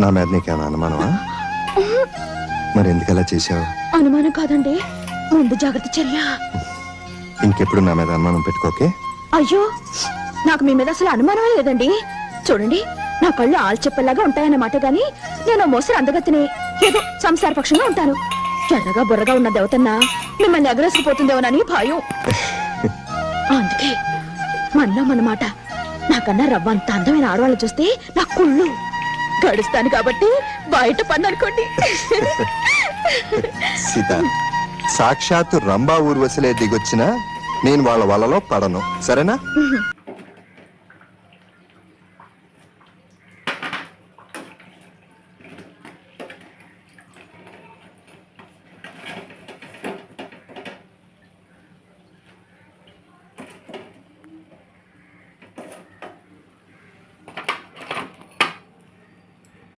నా మీద నీకేమైనా అనుమానమా? మరి ఎందుకు అలా చేసావు? అనుమానం కాదండి, ముందు జాగ్రత్త చర్య. ఇంకెప్పుడు నా మీద అనుమానం పెట్టుకోకే. అయ్యో, నాకు మీ మీద అసలు అనుమానమే లేదండి. చూడండి, నా కళ్ళు ఆల్చెప్పలాగా ఉంటాయన్నమాట గాని నేను మోసరి అందగతిని ఏదో సంసార పక్షంగా ఉంటాను. ఎర్రగా బుర్రగా ఉన్న దేవతన్న మిమ్మల్ని ఎగరేసుకుపోతుందేమోనని భయం. అందుకే మనలో మనమాట. నాకన్నా రవ్వంత అందమైన ఆడవాళ్ళు చూస్తే నా కుళ్ళు గడుస్తాను కాబట్టి బయట పని అనుకోండి. సీత, సాక్షాత్తు రంభా ఊర్వశలే దిగొచ్చినా నేను వాళ్ళ వలలో పడను, సరేనా?